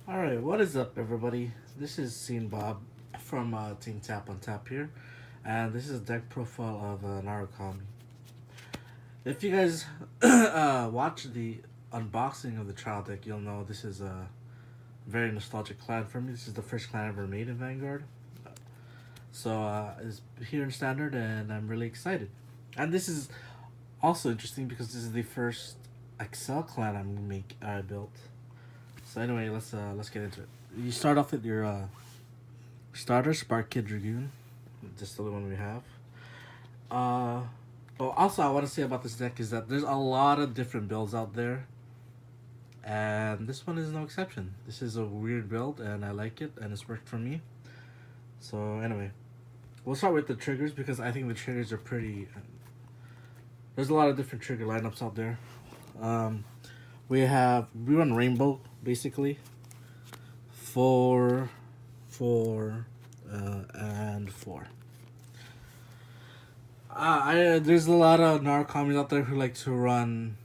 Alright, what is up, everybody? This is Scene Bob from Team Tap on Tap here, and this is a deck profile of Narukami. If you guys watch the unboxing of the trial deck, you'll know this is a very nostalgic clan for me. This is the first clan I ever made in Vanguard. So it's here in Standard, and I'm really excited. And this is also interesting because this is the first Excel clan I built. So anyway, let's get into it. You start off with your starter Spark Kid Dragoon, just the one we have. But also I want to say about this deck is that there's a lot of different builds out there, and this one is no exception. This is a weird build, and I like it, and it's worked for me. So anyway, we'll start with the triggers because I think the triggers are pretty. There's a lot of different trigger lineups out there. Um, we run Rainbow basically. 4, 4, and 4. There's a lot of Narukamis out there who like to run,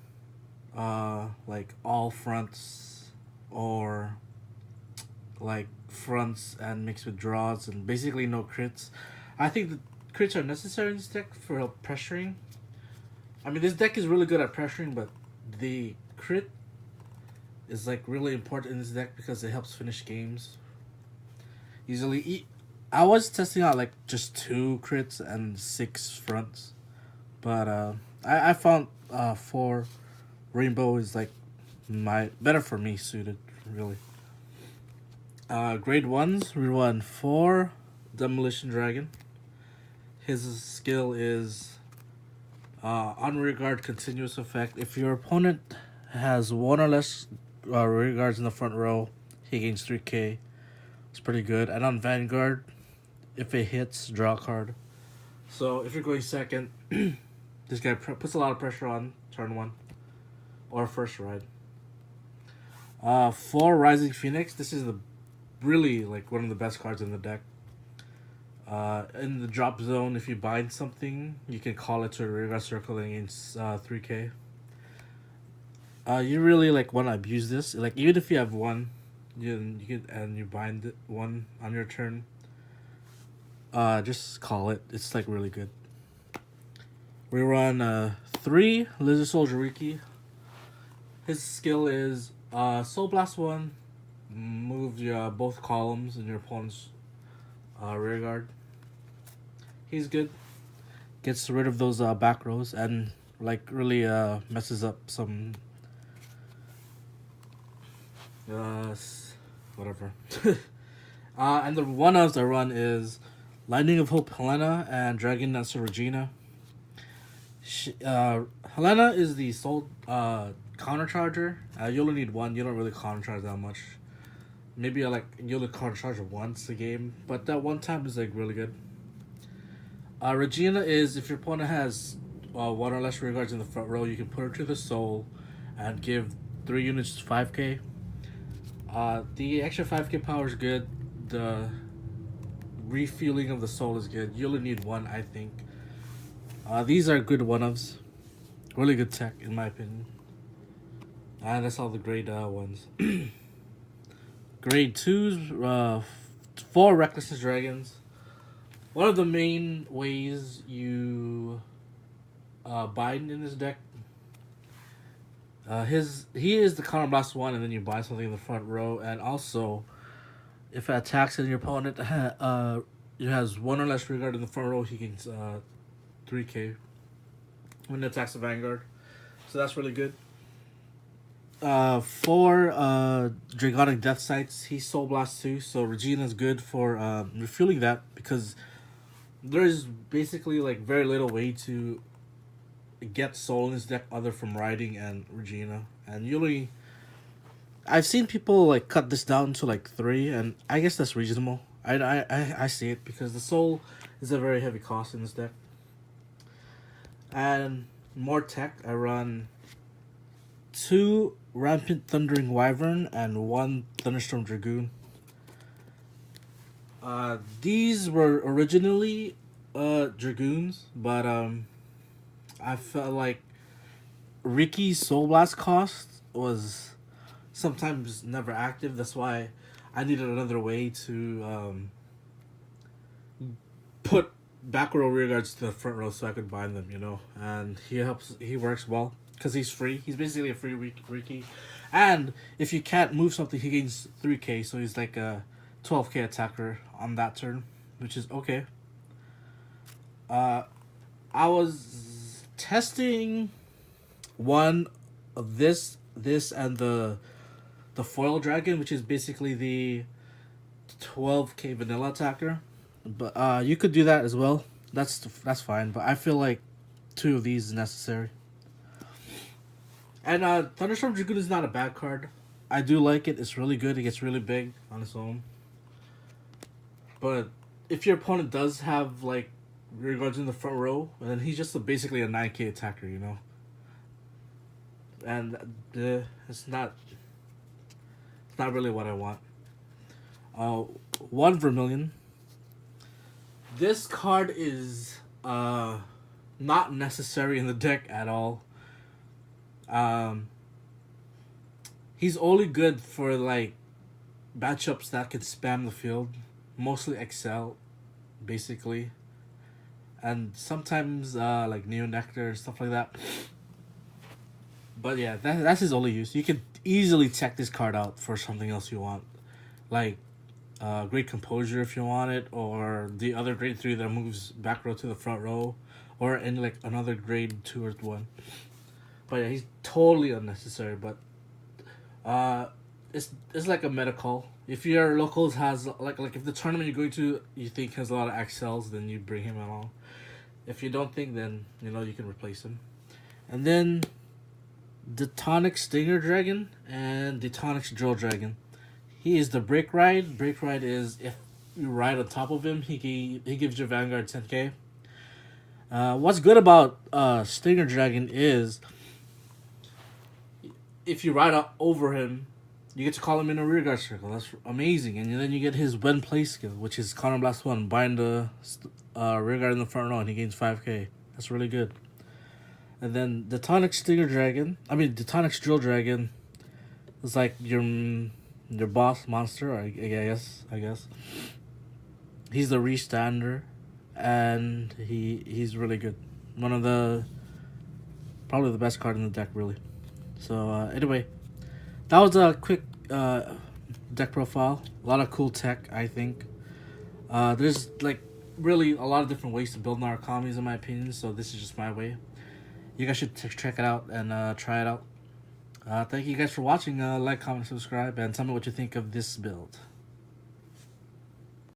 like all fronts or like fronts and mixed with draws and basically no crits. I think the crits are necessary in this deck for pressuring. I mean, this deck is really good at pressuring, but the crit is like really important in this deck because it helps finish games easily. I was testing out like just 2 crits and 6 fronts, but I found 4 Rainbow is like my better for me suited really. Grade 1s we run 4 Demolition Dragon. His skill is on rear guard continuous effect. If your opponent has 1 or less rear guards in the front row, he gains 3k. It's pretty good. And on Vanguard, if it hits, draw a card. So if you're going second, this guy puts a lot of pressure on turn 1 or first ride. 4 Rising Phoenix. This is the really like one of the best cards in the deck. In the drop zone, if you bind something, you can call it to a rear guard circle and gains 3k. You really like want to abuse this. Like even if you have 1, you can and you bind it 1 on your turn. Just call it. It's like really good. We run 3 Lizard Soldier Riki. His skill is Soul Blast 1. Move your both columns in your opponent's rear guard. He's good. Gets rid of those back rows and like really messes up some whatever. And the one of the run is Lightning of Hope Helena and Dragon Dancer Regina. Helena is the soul counter charger. You only need 1. You don't really counter charge that much. Maybe you only counter charge once a game, but that one time is like really good. Regina is if your opponent has 1 or less rear guards in the front row, you can put her to the soul and give 3 units 5k. The extra 5k power is good. The refueling of the soul is good. You only need 1, I think. These are good one-ofs. Really good tech, in my opinion. And that's all the grade 1s. Grade 2s, 4 Recklessness Dragons. One of the main ways you bind in this deck, he is the counter blast 1, and then you bind something in the front row, and also if it attacks and your opponent has 1 or less rear guard in the front row, he gains 3k when it attacks the Vanguard. So that's really good. 4 Dragonic Death Sights. He Soul Blast 2, so Regina's good for refueling that because there's basically like very little way to get soul in this deck other from riding and Regina. And usually I've seen people like cut this down to like 3, and I guess that's reasonable. I see it because the soul is a very heavy cost in this deck. And more tech, I run 2 Rampant Thundering Wyvern and 1 Thunderstorm Dragoon. These were originally Dragoons, but I felt like Riki's Soul Blast cost was sometimes never active. That's why I needed another way to put back row rear guards to the front row so I could bind them, you know. And he works well because he's free. He's basically a free key. And if you can't move something, he gains 3k, so he's like a 12k attacker on that turn, which is okay. I was testing one of this and the foil dragon, which is basically the 12k vanilla attacker. But you could do that as well. That's fine. But I feel like 2 of these is necessary. And Thunderstorm Dragoon is not a bad card. I do like it. It's really good. It gets really big on its own. But if your opponent does have like rear guards in the front row, then he's just basically a 9k attacker, you know. And it's not really what I want. 1 Vermilion. This card is not necessary in the deck at all. He's only good for like matchups that can spam the field, mostly Excel, basically, and sometimes like Neo Nectar stuff like that. But yeah, that's his only use. You can easily check this card out for something else you want, like Great Composure if you want it, or the other grade 3 that moves back row to the front row, or in like another grade 2 or 1. But yeah, he's totally unnecessary. But it's like a meta call. If your locals has like if the tournament you're going to you think has a lot of XLs, then you bring him along. If you don't think, then you know you can replace him. And then Detonic Stinger Dragon and Detonic Drill Dragon. He is the Break Ride. Break Ride is if you ride on top of him, he gives your Vanguard 10k. What's good about Stinger Dragon is if you ride up over him, you get to call him in a rear guard circle. That's amazing. And then you get his when play skill, which is Counter Blast 1. Bind the rear guard in the front row, and he gains 5k. That's really good. And then Detonic Detonic Drill Dragon is like your boss monster, I guess. He's the restander, and he's really good. Probably the best card in the deck, really. So anyway, that was a quick deck profile. A lot of cool tech, I think. There's like really a lot of different ways to build Narukamis, in my opinion. So this is just my way. You guys should check it out and try it out. Thank you guys for watching. Like, comment, subscribe, and tell me what you think of this build.